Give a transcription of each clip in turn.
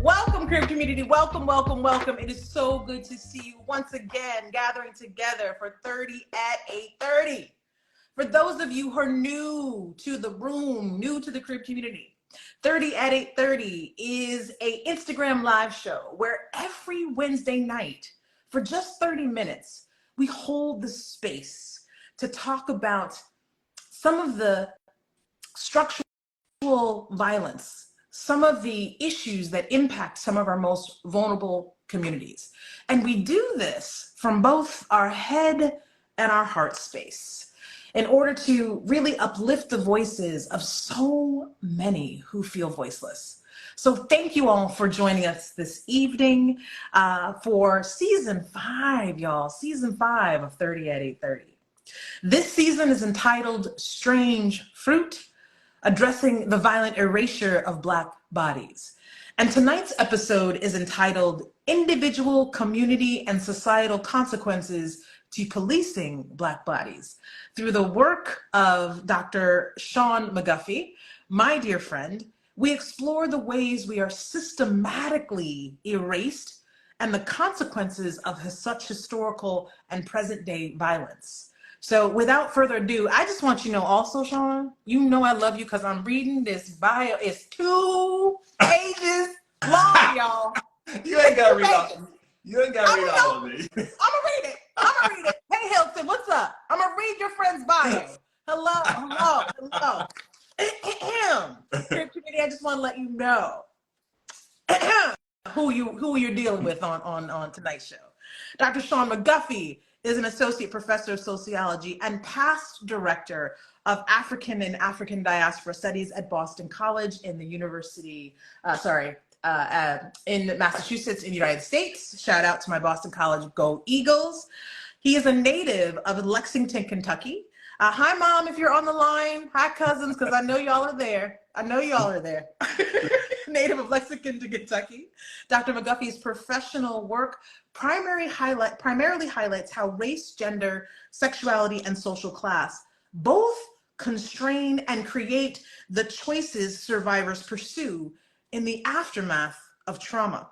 Welcome, Crib community. Welcome, welcome, welcome. It is so good to see you once again, gathering together for 30 at 8:30. For those of you who are new to the room, new to the Crib community, 30 at 8:30 is an Instagram live show where every Wednesday night, for just 30 minutes, we hold the space to talk about some of the structural violence, some of the issues that impact some of our most vulnerable communities. And we do this from both our head and our heart space in order to really uplift the voices of so many who feel voiceless. So thank you all for joining us this evening for season 5, y'all, season 5 of 30 at 8:30. This season is entitled Strange Fruit, addressing the violent erasure of Black bodies. And tonight's episode is entitled Individual, Community, and Societal Consequences to Policing Black Bodies, through the work of Dr. Shawn McGuffey, my dear friend. We explore the ways we are systematically erased and the consequences of such historical and present day violence. So without further ado, I just want you to know also, Shawn, you know I love you because I'm reading this bio. It's 2 pages long, y'all. You ain't got to read all. You ain't got to read all of it. I'm going to read it. Hey, Hilton, what's up? I'm going to read your friend's bio. Hello. I just want to let you know who you're dealing with on tonight's show. Dr. Shawn McGuffey is an associate professor of sociology and past director of African and African diaspora studies at Boston College in the University, in Massachusetts in the United States. Shout out to my Boston College Go Eagles. He is a native of Lexington, Kentucky. Hi, Mom, if you're on the line. Hi, cousins, because I know y'all are there. Native of Lexington, Kentucky. Dr. McGuffey's professional work primarily highlights how race, gender, sexuality, and social class both constrain and create the choices survivors pursue in the aftermath of trauma.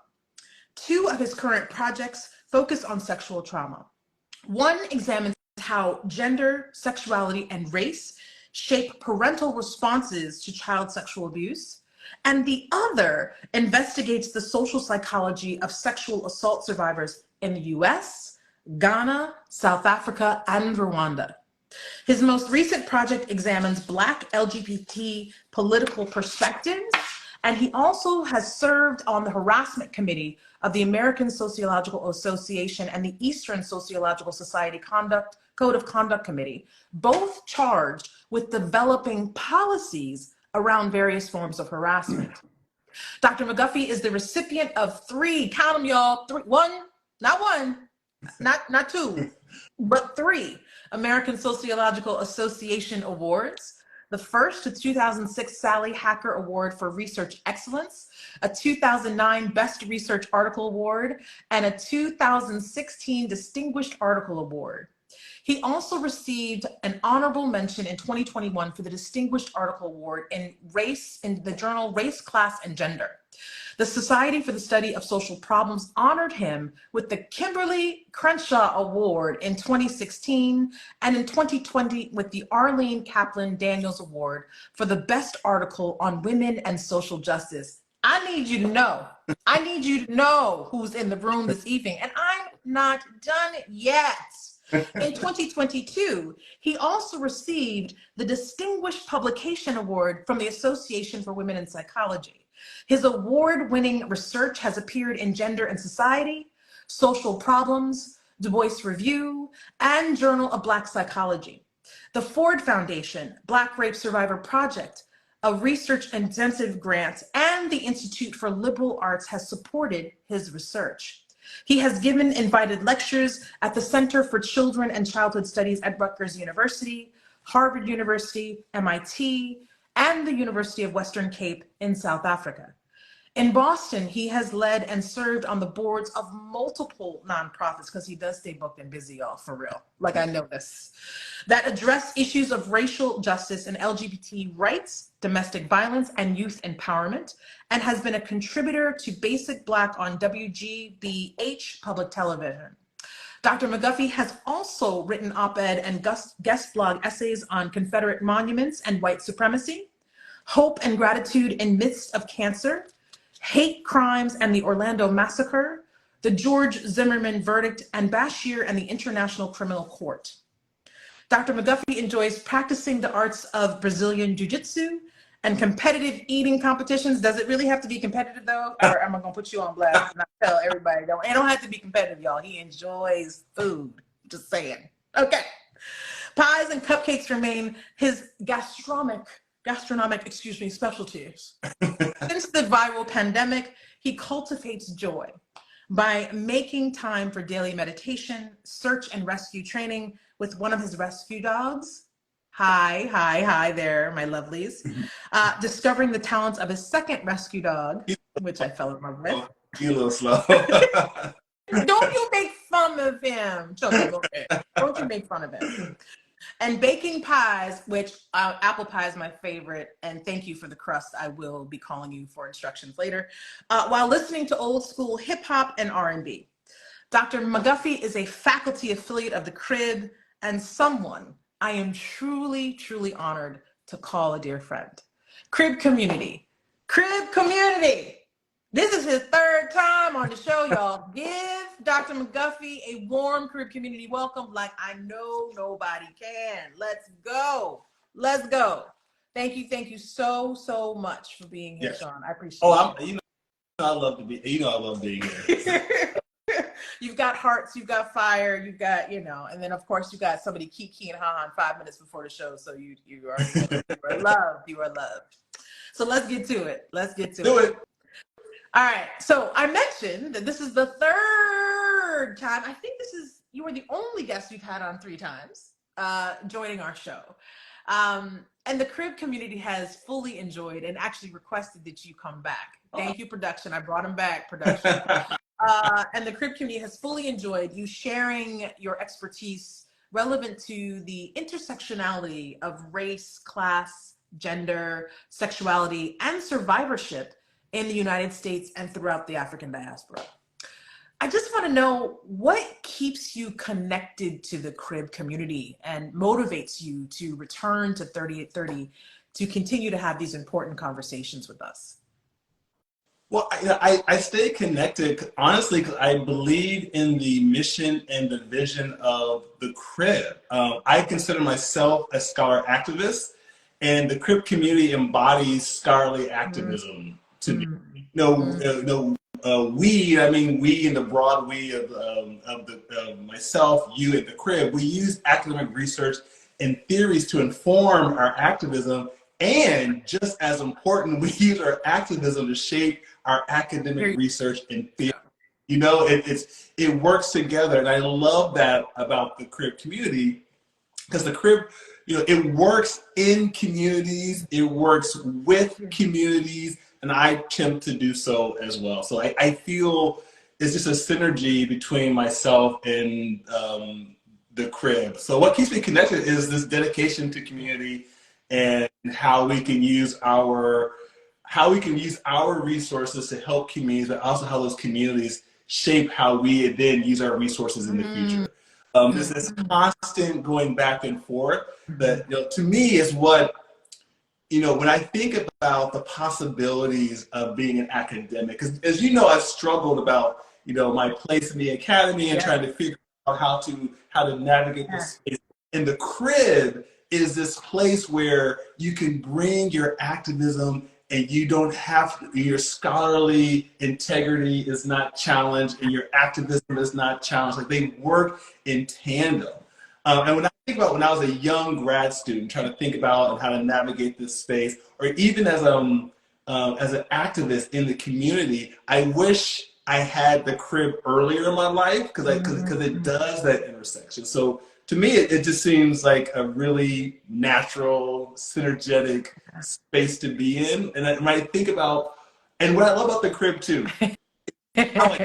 2 of his current projects focus on sexual trauma. One examines how gender, sexuality, and race shape parental responses to child sexual abuse, and the other investigates the social psychology of sexual assault survivors in the US, Ghana, South Africa, and Rwanda. His most recent project examines Black LGBT political perspectives, and he also has served on the harassment committee of the American Sociological Association and the Eastern Sociological Society Code of Conduct Committee, both charged with developing policies around various forms of harassment. Dr. McGuffey is the recipient of 3, count them y'all, 3, not 2, but 3 American Sociological Association awards. The first, a 2006 Sally Hacker Award for Research Excellence, a 2009 Best Research Article Award, and a 2016 Distinguished Article Award. He also received an honorable mention in 2021 for the Distinguished Article Award in the journal Race, Class, and Gender. The Society for the Study of Social Problems honored him with the Kimberly Crenshaw Award in 2016, and in 2020 with the Arlene Kaplan Daniels Award for the Best Article on Women and Social Justice. I need you to know who's in the room this evening, and I'm not done yet. In 2022, he also received the Distinguished Publication Award from the Association for Women in Psychology. His award-winning research has appeared in Gender and Society, Social Problems, Du Bois Review, and Journal of Black Psychology. The Ford Foundation, Black Rape Survivor Project, a research intensive grant, and the Institute for Liberal Arts has supported his research. He has given invited lectures at the Center for Children and Childhood Studies at Rutgers University, Harvard University, MIT, and the University of Western Cape in South Africa. In Boston, he has led and served on the boards of multiple nonprofits, because he does stay booked and busy, y'all, for real. Like, I know this. That address issues of racial justice and LGBT rights, domestic violence, and youth empowerment, and has been a contributor to Basic Black on WGBH public television. Dr. McGuffey has also written op-ed and guest blog essays on Confederate monuments and white supremacy, hope and gratitude in midst of cancer, hate crimes and the Orlando massacre, the George Zimmerman verdict, and Bashir and the International Criminal Court. Dr. McGuffey enjoys practicing the arts of Brazilian Jiu-Jitsu and competitive eating competitions. Does it really have to be competitive though? Or am I gonna put you on blast and I tell everybody, it don't have to be competitive, y'all. He enjoys food, just saying. Okay. Pies and cupcakes remain his gastronomic specialties. Since the viral pandemic, he cultivates joy by making time for daily meditation, search and rescue training with one of his rescue dogs. Hi there, my lovelies. Discovering the talents of his second rescue dog, which I fell in love with. You a little slow. Don't you make fun of him. Don't you make fun of him. And baking pies, which apple pie is my favorite, and thank you for the crust. I will be calling you for instructions later. While listening to old school hip hop and R&B. Dr. McGuffey is a faculty affiliate of the Crib and someone I am truly, truly honored to call a dear friend. Crib community. This is his third time on the show, y'all. Give Dr. McGuffey a warm Crib community welcome like I know nobody can. Let's go. Thank you so much for being here, Shawn. I appreciate it. I love being here. You've got hearts, you've got fire, you've got, and then of course you got somebody kiki and ha 5 minutes before the show. So you are loved. You are loved. So let's get to it. Do it. All right. So I mentioned that this is the third time. I think you are the only guest we've had on 3 times joining our show. And the Crib community has fully enjoyed and actually requested that you come back. Thank you, production. I brought him back, production. And the Crib community has fully enjoyed you sharing your expertise relevant to the intersectionality of race, class, gender, sexuality, and survivorship in the United States and throughout the African diaspora. I just want to know what keeps you connected to the Crib community and motivates you to return to 30 to continue to have these important conversations with us. Well, I stay connected, honestly, because I believe in the mission and the vision of the Crib. I consider myself a scholar activist, and the Crib community embodies scholarly activism to me. We in the broad we of myself, you, and the Crib, we use academic research and theories to inform our activism, and just as important, we use our activism to shape our academic research and theory. It works together, and I love that about the Crib community, because the Crib, it works in communities, it works with communities, and I attempt to do so as well. So I feel it's just a synergy between myself and the Crib. So what keeps me connected is this dedication to community and how we can use our resources to help communities, but also how those communities shape how we then use our resources in the future. There's this constant going back and forth that, to me, is what, when I think about the possibilities of being an academic, because as you know, I've struggled about, my place in the academy and trying to figure out how to navigate this space. And the Crib is this place where you can bring your activism and you don't have to, your scholarly integrity is not challenged and your activism is not challenged. Like, they work in tandem. And when I think about when I was a young grad student trying to think about how to navigate this space, or even as an activist in the community, I wish I had the Crib earlier in my life, because it does that intersection. So to me, it just seems like a really natural, synergetic space to be in. And when I think about And what I love about the crib too, how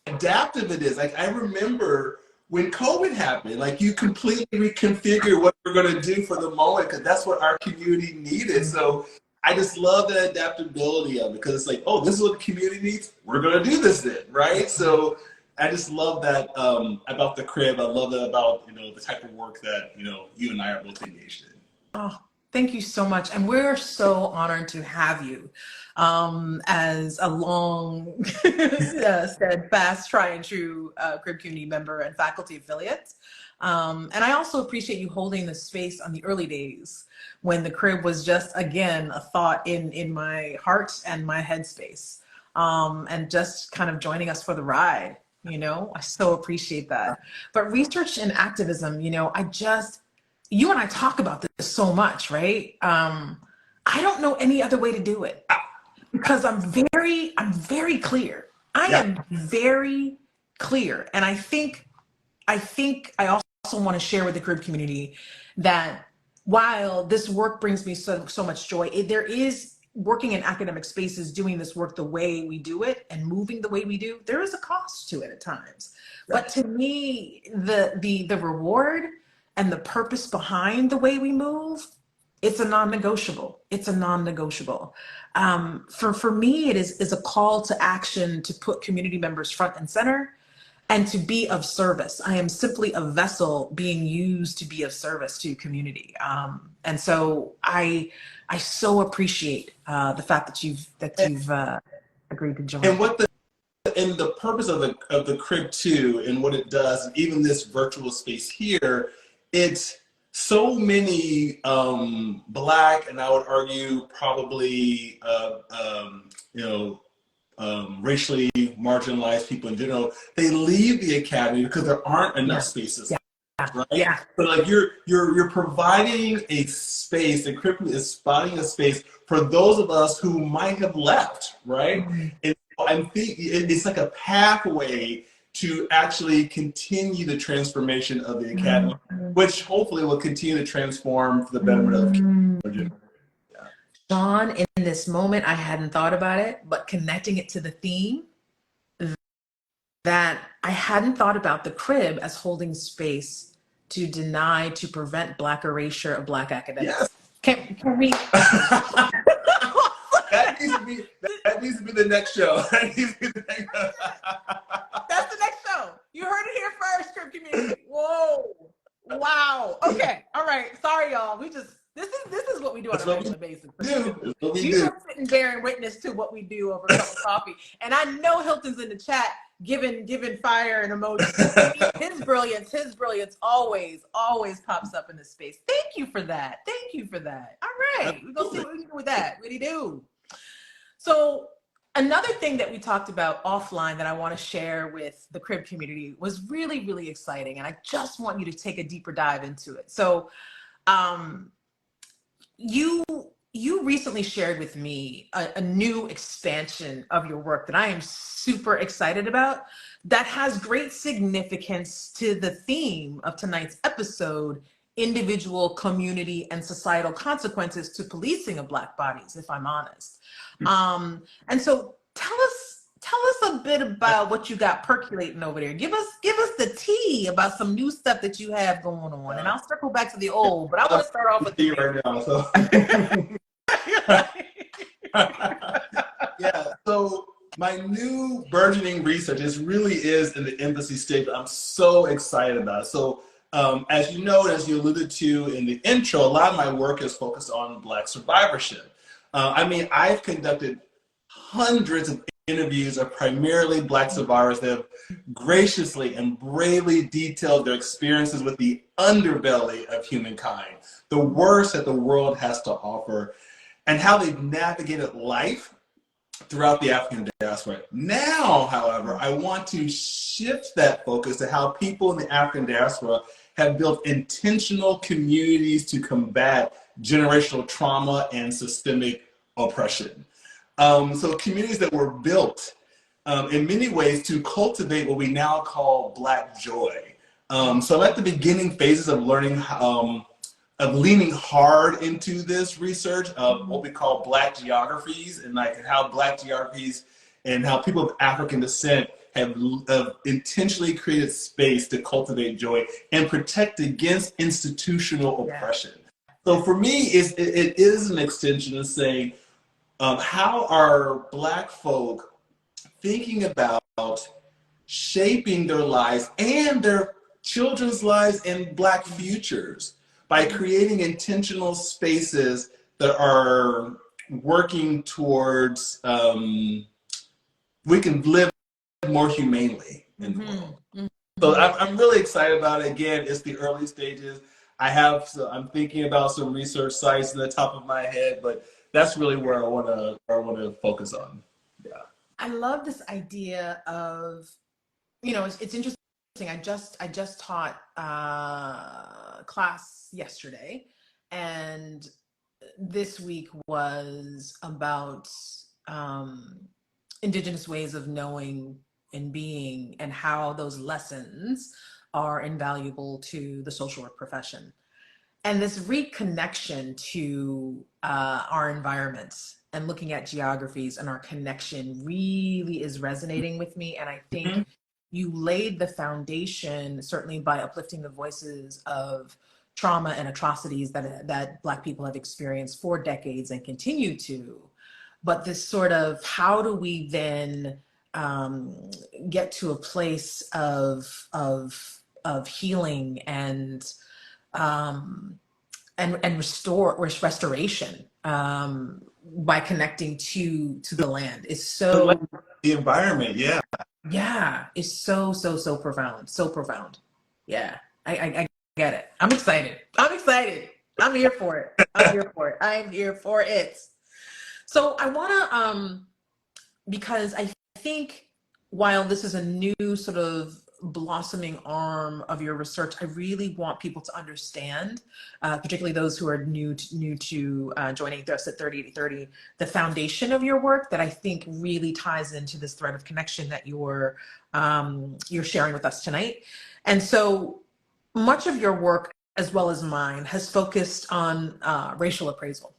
adaptive it is. Like I remember when COVID happened, like you completely reconfigure what we're going to do for the moment because that's what our community needed. So I just love the adaptability of it because it's like, oh, this is what the community needs. We're going to do this then, right? So I just love that about the crib. I love that about, you know, the type of work that, you know, you and I are both engaged in. Oh, thank you so much. And we're so honored to have you as a long, steadfast, try and true Crib community member and faculty affiliate. And I also appreciate you holding the space on the early days when the crib was just, again, a thought in my heart and my headspace, and just kind of joining us for the ride. You know, I so appreciate that. But research and activism, you know, you and I talk about this so much, right? I don't know any other way to do it because I'm very clear. I am very clear. And I think I also want to share with the crib community that while this work brings me so much joy, there is working in academic spaces, doing this work the way we do it and moving the way we do, there is a cost to it at times. Right. But to me, the reward and the purpose behind the way we move, it's a non-negotiable. It's a non-negotiable. For me, it is a call to action to put community members front and center and to be of service. I am simply a vessel being used to be of service to community. And so I so appreciate the fact that you've agreed to join. And the purpose of the crib too, and what it does, and even this virtual space here, it's so many Black, and I would argue probably racially marginalized people in general, they leave the academy because there aren't enough spaces. Right? Yeah. So like you're providing a space, the curriculum is providing a space for those of us who might have left, right? Mm-hmm. And I think it's like a pathway to actually continue the transformation of the academy, which hopefully will continue to transform for the betterment of the community. Shawn, in this moment, I hadn't thought about it, but connecting it to the theme, that I hadn't thought about the crib as holding space to deny, to prevent Black erasure of Black academics. Yes. Can we? That needs to be the next show. That needs to be the next show. That's the next show. You heard it here first, crib community. Whoa. Wow. Okay. All right. Sorry, y'all. This is what we do on a regular basis. You just sitting there and witness to what we do over a cup of coffee. And I know Hilton's in the chat giving fire and emojis. His brilliance always pops up in the space. Thank you for that. All right. We're gonna see what we can do with that. What do you do? So another thing that we talked about offline that I want to share with the crib community was really, really exciting. And I just want you to take a deeper dive into it. So you recently shared with me a new expansion of your work that I am super excited about that has great significance to the theme of tonight's episode, individual, community, and societal consequences to policing of Black bodies, if I'm honest. And so tell us a bit about what you got percolating over there. Give us the tea about some new stuff that you have going on, and I'll circle back to the old. But I want to start off with the right now. So. Yeah. So my new burgeoning research really is in the infancy stage, but I'm so excited about it. So as you know, as you alluded to in the intro, a lot of my work is focused on Black survivorship. I've conducted hundreds of interviews of primarily Black survivors that have graciously and bravely detailed their experiences with the underbelly of humankind, the worst that the world has to offer, and how they've navigated life throughout the African diaspora. Now, however, I want to shift that focus to how people in the African diaspora have built intentional communities to combat generational trauma and systemic oppression. So communities that were built in many ways to cultivate what we now call Black joy. So I'm at the beginning phases of learning of leaning hard into this research of what we call Black geographies, and like how Black geographies and how people of African descent have intentionally created space to cultivate joy and protect against institutional oppression. So for me, it is an extension of saying, how are Black folk thinking about shaping their lives and their children's lives and Black futures by creating intentional spaces that are working towards we can live more humanely in the world. So I'm really excited about it. Again, it's the early stages. I'm thinking about some research sites in the top of my head, but that's really where I want to focus on. Yeah. I love this idea of, it's interesting. I just taught class yesterday, and this week was about Indigenous ways of knowing and being, and how those lessons are invaluable to the social work profession. And this reconnection to our environments and looking at geographies and our connection really is resonating with me. And I think you laid the foundation, certainly by uplifting the voices of trauma and atrocities that Black people have experienced for decades and continue to. But this sort of, how do we then get to a place of healing and restoration by connecting to the land is so, the environment. is so profound. Yeah, I get it. I'm excited. I'm here for it. I'm here for it. So I want to because I think while this is a new sort of blossoming arm of your research, I really want people to understand, particularly those who are new to joining us at 30/80/30, the foundation of your work that I think really ties into this thread of connection that you're sharing with us tonight. And so much of your work, as well as mine, has focused on racial appraisal.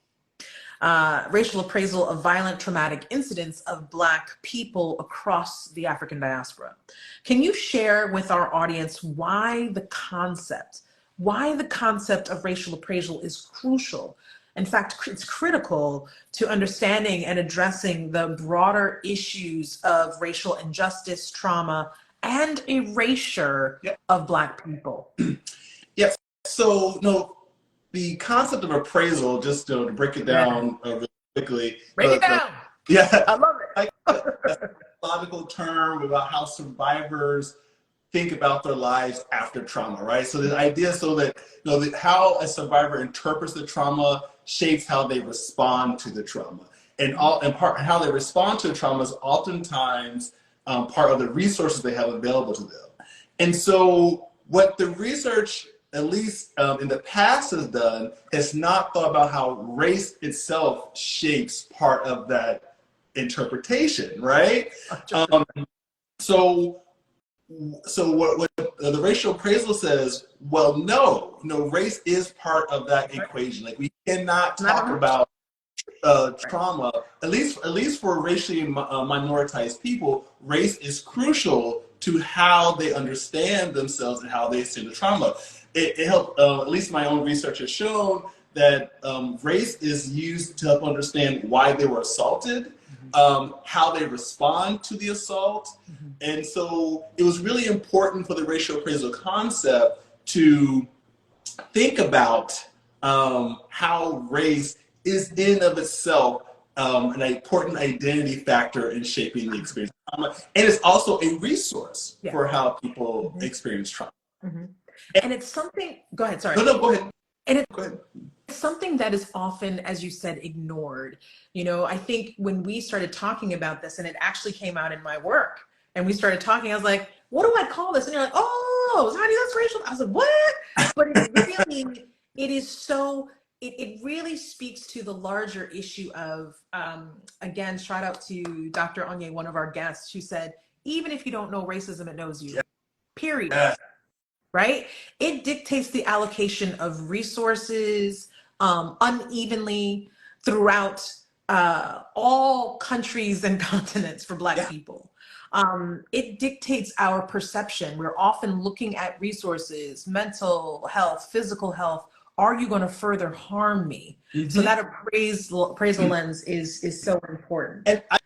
Racial appraisal of violent traumatic incidents of Black people across the African diaspora. Can you share with our audience why the concept of racial appraisal is crucial? In fact, it's critical to understanding and addressing the broader issues of racial injustice, trauma, and erasure of Black people. Yes. So, no, the concept of appraisal, just to break it down really quickly. Break it down. I love it. That's a logical term about how survivors think about their lives after trauma, right? So the idea, so that how a survivor interprets the trauma shapes how they respond to the trauma, and how they respond to the trauma is oftentimes part of the resources they have available to them. And so what the research, at least in the past, has done, has not thought about how race itself shapes part of that interpretation, right? So what the racial appraisal says, well, no, race is part of that equation. Like, we cannot talk about trauma, at least for racially minoritized people. Race is crucial to how they understand themselves and how they see the trauma. It helped, at least my own research has shown that race is used to help understand why they were assaulted, how they respond to the assault. And so it was really important for the racial appraisal concept to think about how race is in of itself an important identity factor in shaping the experience of trauma. And it's also a resource for how people experience trauma. And it's something, go ahead, sorry. No, go ahead. And go ahead. It's something that is often, as you said, ignored. I think when we started talking about this, and it actually came out in my work, and we started talking, I was like, what do I call this? And you're like, oh, honey, that's racial. I was like, what? But it really speaks to the larger issue of, again, shout out to Dr. Onye, one of our guests, who said, even if you don't know racism, it knows you, period. right? It dictates the allocation of resources unevenly throughout all countries and continents for Black people. It dictates our perception. We're often looking at resources, mental health, physical health. Are you going to further harm me? So that appraisal lens is so important. And I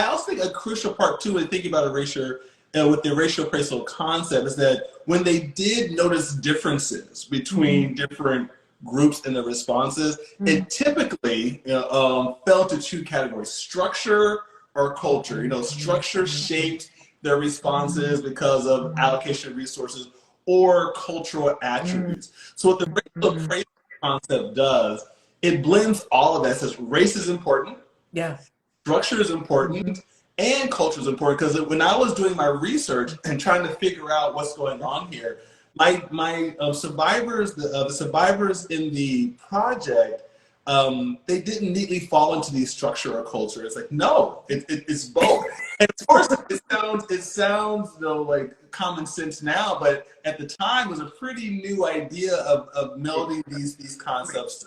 also think a crucial part too, when thinking about erasure with the racial appraisal concept, is that when they did notice differences between different groups in the responses, it typically fell into two categories: structure or culture. Structure shaped their responses because of allocation of resources, or cultural attributes. So what the racial appraisal concept does, it blends all of that. It says race is important. Yeah. Structure is important, and culture is important, because when I was doing my research and trying to figure out what's going on here, my survivors, the survivors in the project, they didn't neatly fall into the structure or culture. It's like, no, it's both. And of course, it sounds like common sense now, but at the time it was a pretty new idea of melding these concepts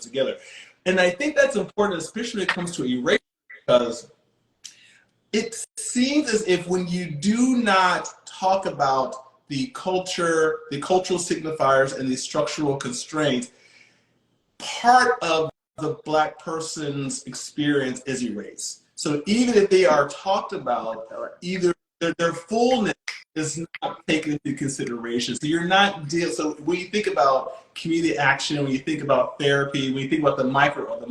together. And I think that's important, especially when it comes to erasure, because it seems as if when you do not talk about the culture, the cultural signifiers, and the structural constraints, part of the Black person's experience is erased. So even if they are talked about, either their fullness is not taken into consideration. So you're not so when you think about community action, when you think about therapy, when you think about the micro or the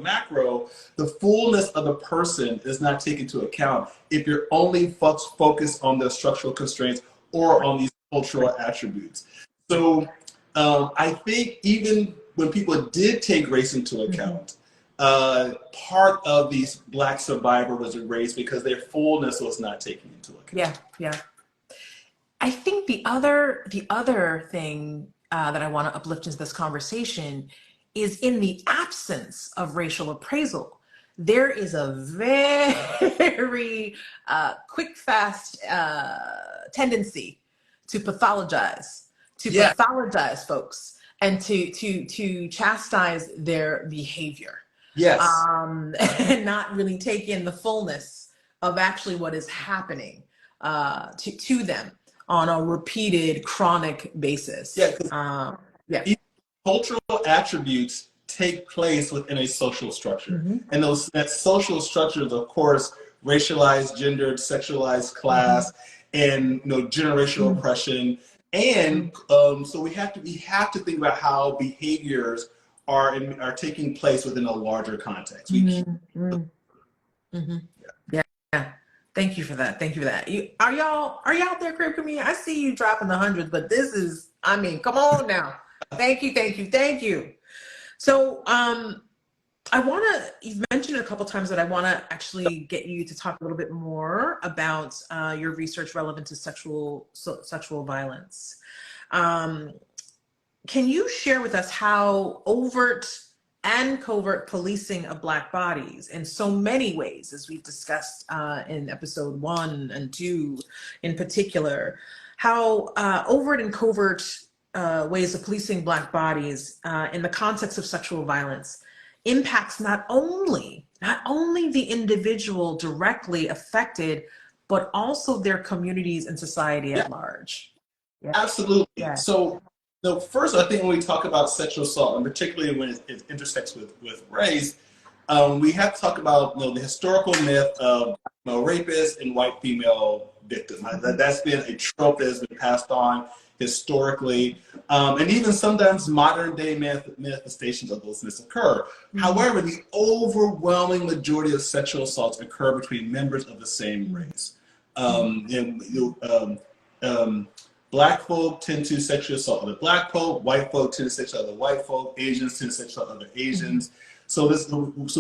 macro, the fullness of the person is not taken into account if you're only focused on the structural constraints or on these cultural attributes. So I think even when people did take race into account, part of these Black survivor was erased because their fullness was not taken into account. Yeah. I think the other thing that I want to uplift into this conversation is, in the absence of racial appraisal, there is a very quick, fast tendency to pathologize folks and to chastise their behavior. Yes. And not really take in the fullness of actually what is happening to them on a repeated, chronic basis. Cultural attributes take place within a social structure. And that social structure is, of course, racialized, gendered, sexualized class, and generational oppression. And so we have to think about how behaviors are taking place within a larger context. Yeah. Thank you for that. Are y'all out there, crib community? I see you dropping the hundreds, but this is, come on now. Thank you. So you've mentioned it a couple times, but I want to actually get you to talk a little bit more about your research relevant to sexual violence. Can you share with us how overt and covert policing of Black bodies, in so many ways, as we've discussed in episode 1 and 2 in particular, how overt and covert ways of policing Black bodies in the context of sexual violence impacts not only the individual directly affected, but also their communities and society at large? Absolutely. So first, I think when we talk about sexual assault, and particularly when it intersects with race, we have to talk about the historical myth of rapists and white female victims. That's been a trope that has been passed on historically, and even sometimes modern day manifestations of those myths occur. However, the overwhelming majority of sexual assaults occur between members of the same race. Black folk tend to sexually assault other Black folk. White folk tend to sexually assault other white folk. Asians tend to sexually assault other Asians. So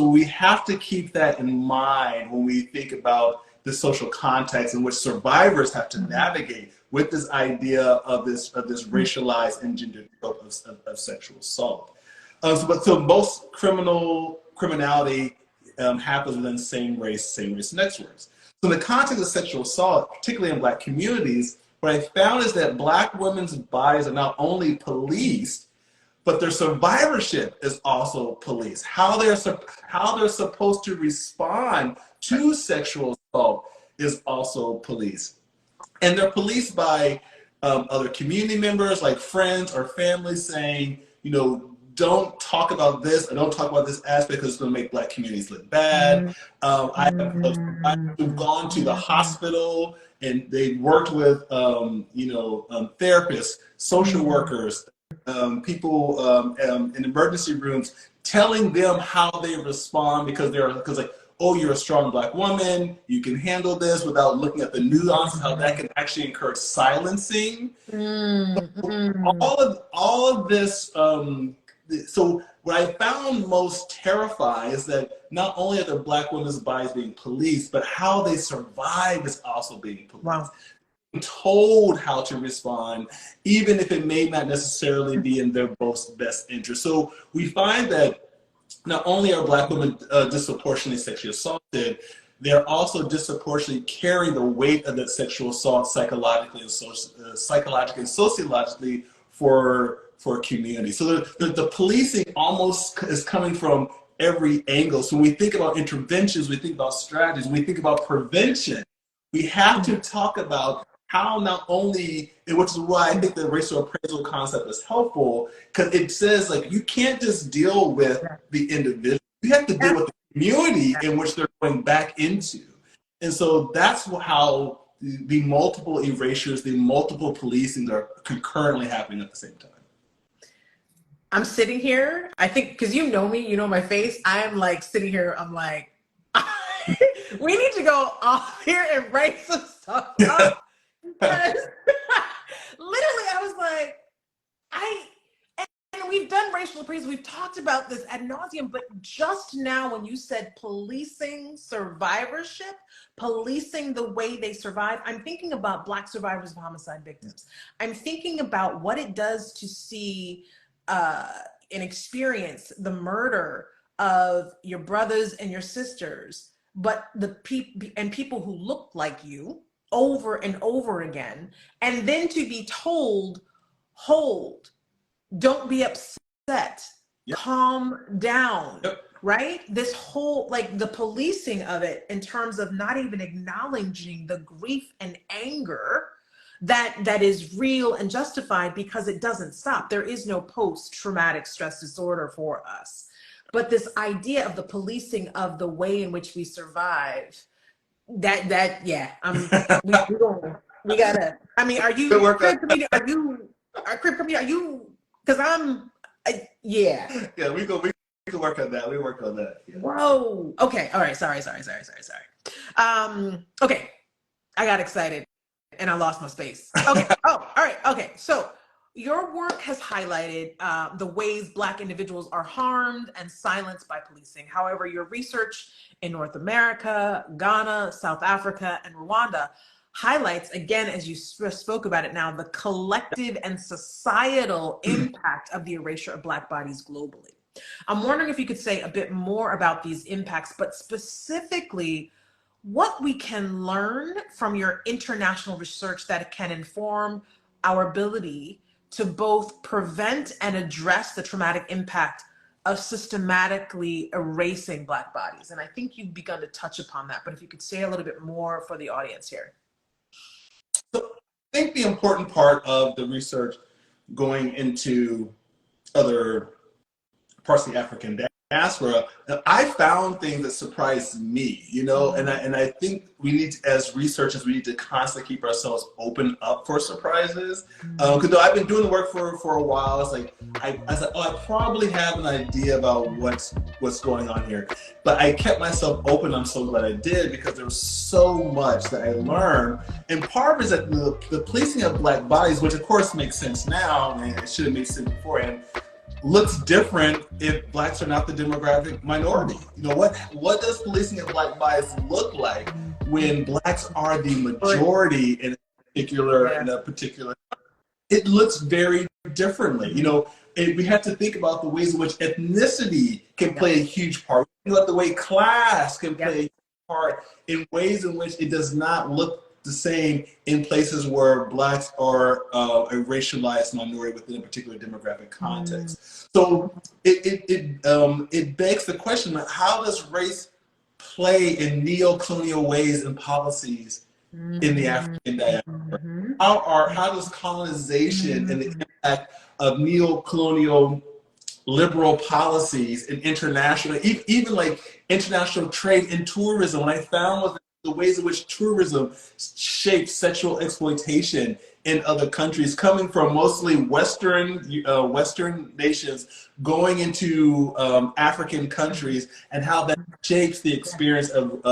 we have to keep that in mind when we think about the social context in which survivors have to navigate with this idea of this racialized and gendered trope of sexual assault. So most criminality happens within same race networks. So in the context of sexual assault, particularly in Black communities, what I found is that Black women's bodies are not only policed, but their survivorship is also policed. How they're supposed to respond to sexual assault is also policed. And they're policed by other community members, like friends or family, saying, you know, don't talk about this, or don't talk about this aspect because it's going to make Black communities look bad. I've gone to the hospital and they worked with, therapists, social workers, people in emergency rooms, telling them how they respond because like, oh, you're a strong Black woman, you can handle this, without looking at the nuances, how that can actually encourage silencing. All of this. So what I found most terrifying is that not only are the Black women's bodies being policed, but how they survive is also being policed. Wow. Told how to respond, even if it may not necessarily be in their best interest. So we find that not only are Black women disproportionately sexually assaulted, they're also disproportionately carrying the weight of that sexual assault psychologically and sociologically for a community. So the policing almost is coming from every angle. So when we think about interventions, we think about strategies, we think about prevention, we have to talk about how not only, and which is why I think the racial appraisal concept is helpful, because it says, like, you can't just deal with the individual, you have to deal with the community in which they're going back into. And so that's how the multiple erasures, the multiple policing are concurrently happening at the same time. I'm sitting here, I think, because you know me, you know my face, I'm like sitting here, I'm like, we need to go off here and write some stuff up. Because literally I was like, and we've done racial appraisal, we've talked about this ad nauseum, but just now when you said policing survivorship, policing the way they survive, I'm thinking about Black survivors of homicide victims. I'm thinking about what it does to see and experience the murder of your brothers and your sisters, but people who look like you over and over again, and then to be told, hold, don't be upset, calm down, right? This whole, like, the policing of it in terms of not even acknowledging the grief and anger that is real and justified, because it doesn't stop. There is no post-traumatic stress disorder for us. But this idea of the policing of the way in which we survive, we gotta, I mean, are you, Crib Comedian, because yeah. Yeah, we can work on that. We work on that. Yeah. Whoa. Okay. All right. Sorry. Okay. I got excited and I lost my space. Okay. Oh, all right. Okay. So your work has highlighted the ways Black individuals are harmed and silenced by policing. However, your research in North America, Ghana, South Africa, and Rwanda highlights, again, as you spoke about it now, the collective and societal impact of the erasure of Black bodies globally. I'm wondering if you could say a bit more about these impacts, but specifically what we can learn from your international research that can inform our ability to both prevent and address the traumatic impact of systematically erasing Black bodies. And I think you've begun to touch upon that, but if you could say a little bit more for the audience here. So I think the important part of the research going into other parts of the African diaspora, I found things that surprised me, you know, and I think we need to, as researchers, we need to constantly keep ourselves open up for surprises. Because though I've been doing the work for a while, it's like I said, oh, I probably have an idea about what's going on here, but I kept myself open. I'm so glad I did, because there was so much that I learned. And part of it is that the policing of Black bodies, which of course makes sense now, and it should have made sense beforehand, looks different if Blacks are not the demographic minority. You know, what does policing of Black bodies look like when Blacks are the majority in a particular? It looks very differently. You know, we have to think about the ways in which ethnicity can play a huge part. You know, the way class can play a huge part in ways in which it does not look the same in places where Blacks are a racialized minority within a particular demographic context. So it begs the question, how does race play in neo-colonial ways and policies in the African diaspora? How does colonization and the impact of neo-colonial liberal policies and international, even like international trade and tourism, what I found was the ways in which tourism shapes sexual exploitation in other countries, coming from mostly Western nations, going into African countries, and how that shapes the experience of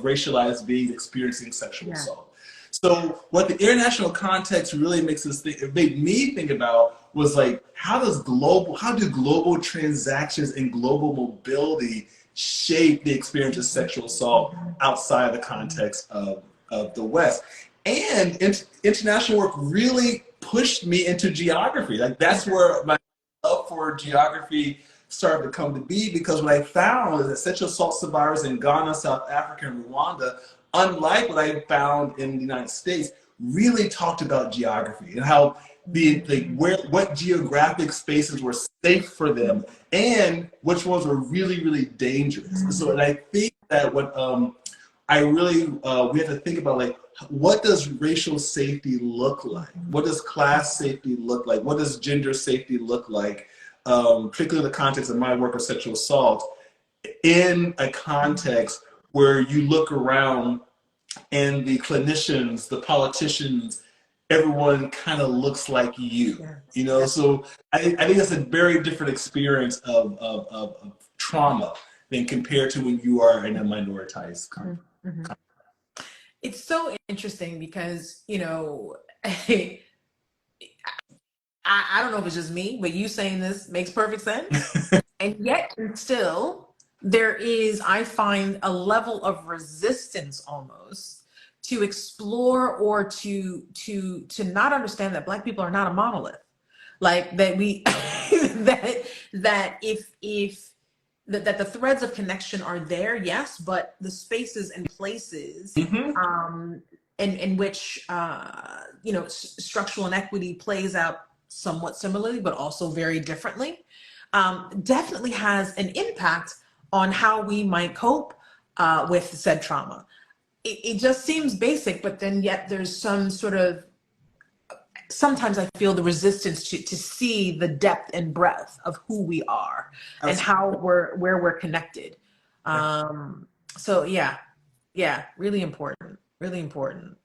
racialized beings experiencing sexual assault. So what the international context really makes us think, it made me think about, was like, how do global transactions and global mobility shape the experience of sexual assault outside the context of the West? And international work really pushed me into geography. Like, that's where my love for geography started to come to be, because what I found was that sexual assault survivors in Ghana, South Africa, and Rwanda, unlike what I found in the United States, really talked about geography and how what geographic spaces were safe for them and which ones were really, really dangerous. So, and I think that what we have to think about, like, what does racial safety look like? What does class safety look like? What does gender safety look like? Particularly in the context of my work of sexual assault, in a context where you look around and the clinicians, the politicians, everyone kind of looks like you, you know? So I think that's a very different experience of trauma than compared to when you are in a minoritized country. It's so interesting because, you know, I don't know if it's just me, but you saying this makes perfect sense. And yet still, there is, I find, a level of resistance almost to explore or to not understand that Black people are not a monolith. Like, that we that the threads of connection are there, yes, but the spaces and places in which you know, structural inequity plays out somewhat similarly, but also very differently, definitely has an impact on how we might cope with said trauma. It just seems basic, but then yet there's some sort of, sometimes I feel the resistance to see the depth and breadth of who we are and how where we're connected. So yeah, really important, really important.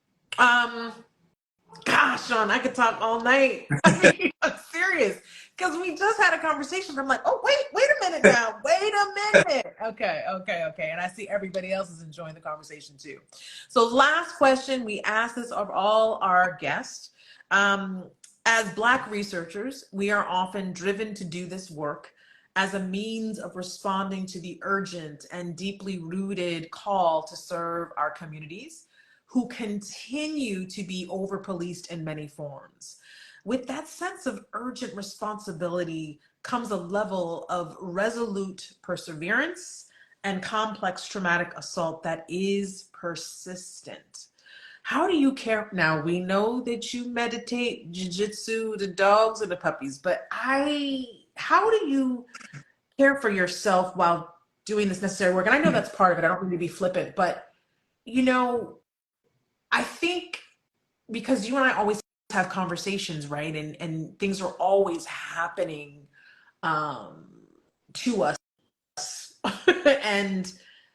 Gosh, Shawn, I could talk all night. I mean, I'm serious, because we just had a conversation. I'm like, oh, wait a minute now. Wait a minute. Okay. And I see everybody else is enjoying the conversation too. So last question, we ask this of all our guests. As Black researchers, we are often driven to do this work as a means of responding to the urgent and deeply rooted call to serve our communities, who continue to be over-policed in many forms. With that sense of urgent responsibility comes a level of resolute perseverance and complex traumatic assault that is persistent. How do you care? Now, we know that you meditate, jujitsu, the dogs and the puppies, but how do you care for yourself while doing this necessary work? And I know that's part of it. I don't mean to be flippant, but, you know, I think because you and I always have conversations, right? And things are always happening to us. And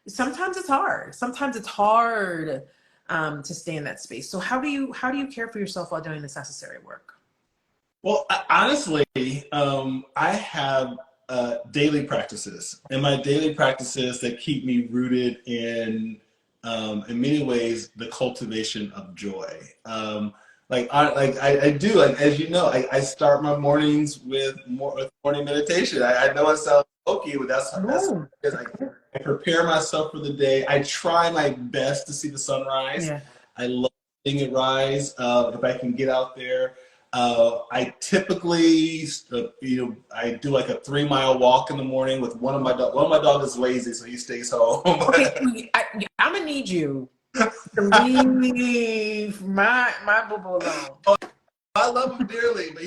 sometimes it's hard. Sometimes it's hard to stay in that space. So how do you care for yourself while doing this necessary work? Well, honestly, I have daily practices, and my daily practices that keep me rooted in many ways, the cultivation of joy. I do, like, as you know, I start my mornings with morning meditation. I know it sounds hokey, but that's because I prepare myself for the day. I try my best to see the sunrise. Yeah. I love seeing it rise. If I can get out there. I typically, I do like a 3-mile walk in the morning with one of my dogs. One of my dogs is lazy, so he stays home. Okay, I'm gonna need you Leave my boo-boo alone. I love him dearly, but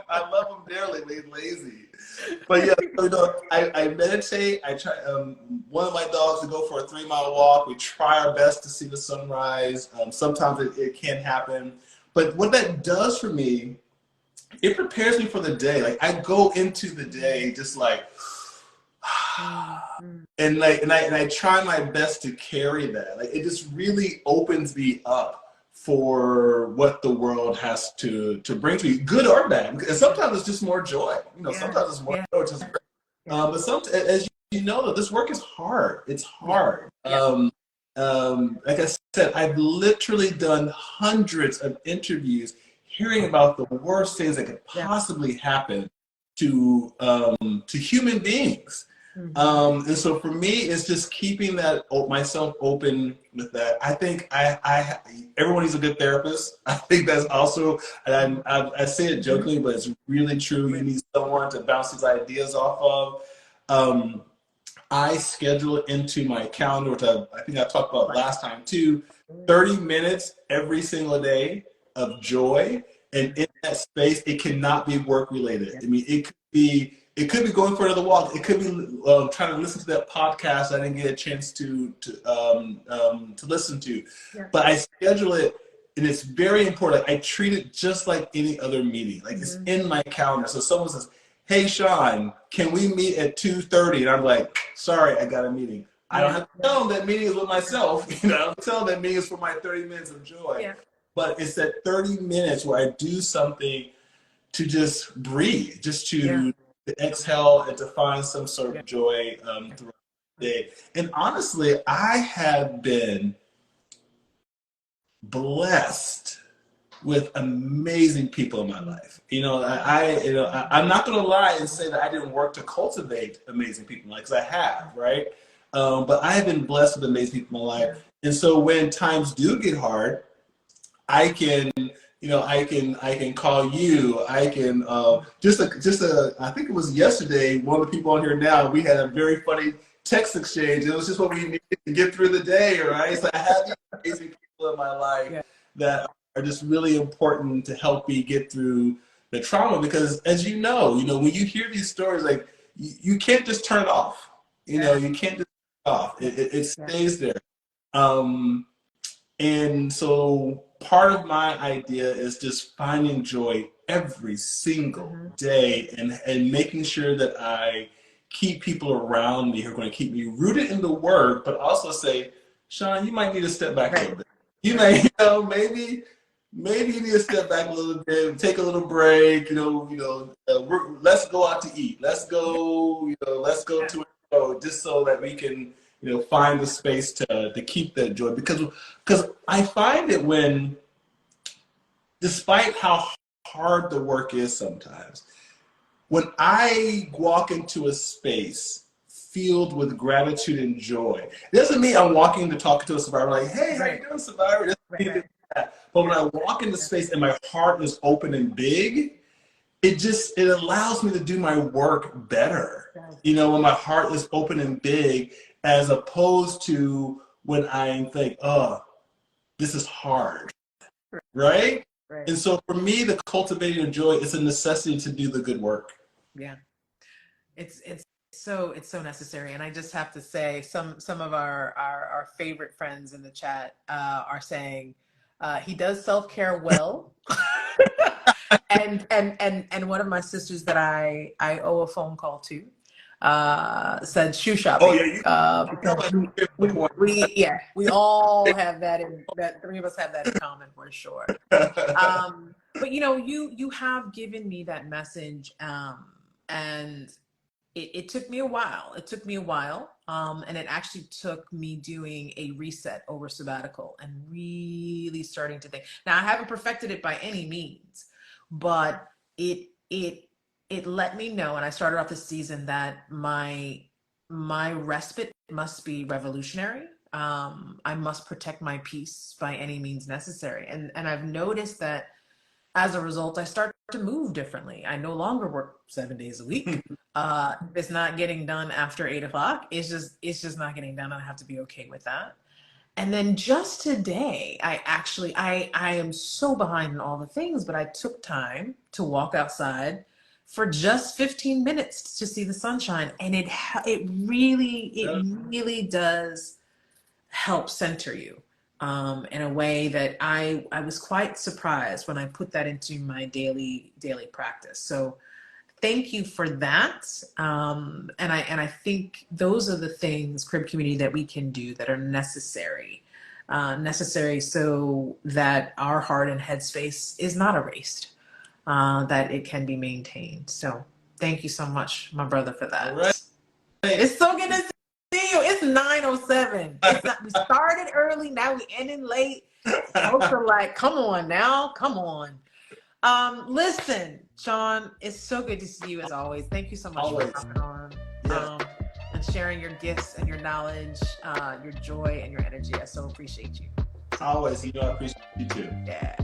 I love him dearly, but he's lazy. But yeah, I meditate. I try. One of my dogs to go for a 3-mile walk. We try our best to see the sunrise. Sometimes it can't happen, but what that does for me, it prepares me for the day. Like I go into the day just like, and I try my best to carry that. Like it just really opens me up for what the world has to bring to me, good or bad. And sometimes it's just more joy. Sometimes it's more joy. Just, but as you know, this work is hard. It's hard. Like I said, I've literally done hundreds of interviews hearing about the worst things that could possibly happen to human beings. And so for me, it's just keeping that myself open with that. I think everyone needs a good therapist. I think that's also, and I say it jokingly, but it's really true. You need someone to bounce these ideas off of. I schedule it into my calendar, which I think I talked about last time too. 30 minutes every single day of joy, and in that space, it cannot be work related. I mean, it could be going for another walk. It could be trying to listen to that podcast I didn't get a chance to listen to. But I schedule it, and it's very important. I treat it just like any other meeting. Like it's in my calendar. So someone says, "Hey, Shawn, can we meet at 2:30?" And I'm like, "Sorry, I got a meeting." I don't have to tell them that meeting is with myself. I don't tell them that meeting is for my 30 minutes of joy. But it's that 30 minutes where I do something to just breathe, just to exhale and to find some sort of joy throughout the day. And honestly, I have been blessed with amazing people in my life. I'm not going to lie and say that I didn't work to cultivate amazing people, because I have, right? But I have been blessed with amazing people in my life. And so when times do get hard, I can call you. I can I think it was yesterday, one of the people on here now, we had a very funny text exchange. It was just what we needed to get through the day, right? So I have these amazing people in my life that are just really important to help me get through the trauma, because as you know, when you hear these stories, like you can't just turn it off. You can't just turn it off. It stays there. And so part of my idea is just finding joy every single day, and making sure that I keep people around me who are going to keep me rooted in the word, but also say, Shawn, you might need to step back a little bit. You may, maybe you need to step back a little bit, take a little break. Let's go out to eat. Let's go to a show, just so that we can find the space to keep that joy, because I find it when, despite how hard the work is sometimes, when I walk into a space filled with gratitude and joy, it doesn't mean I'm walking to talk to a survivor like, "Hey, how you doing, survivor?" But when I walk into space and my heart is open and big, it allows me to do my work better. When my heart is open and big, as opposed to when I think, "Oh, this is hard," right? And so for me, the cultivating of joy is a necessity to do the good work. Yeah, it's so necessary. And I just have to say, some of our favorite friends in the chat are saying he does self-care well. and one of my sisters that I owe a phone call to said shoe shopping. Oh yeah, because we all have that that three of us have that in common for sure. But you have given me that message, and it took me a while. And it actually took me doing a reset over sabbatical and really starting to think. Now, I haven't perfected it by any means, but it let me know, and I started off this season, that my respite must be revolutionary. I must protect my peace by any means necessary. And I've noticed that as a result, I start to move differently. I no longer work 7 days a week. It's not getting done after 8 o'clock. It's just not getting done. I have to be okay with that. And then just today, I am so behind in all the things, but I took time to walk outside for just 15 minutes to see the sunshine. And it really does help center you in a way that I was quite surprised when I put that into my daily practice. So thank you for that. And I think those are the things, crib community, that we can do that are necessary so that our heart and headspace is not erased, that it can be maintained. So thank you so much, my brother, for that. All right. It's so good to see you. It's 9:07. We started early, now we ending late. Folks are like, come on now, come on. Listen, Shawn, it's so good to see you as always. Thank you so much for coming on and sharing your gifts and your knowledge, your joy and your energy. I so appreciate you. Always, I appreciate you too. Yeah.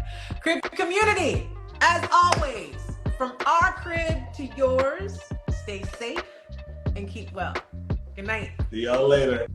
Crib community, as always, from our crib to yours, stay safe and keep well. Good night. See y'all later.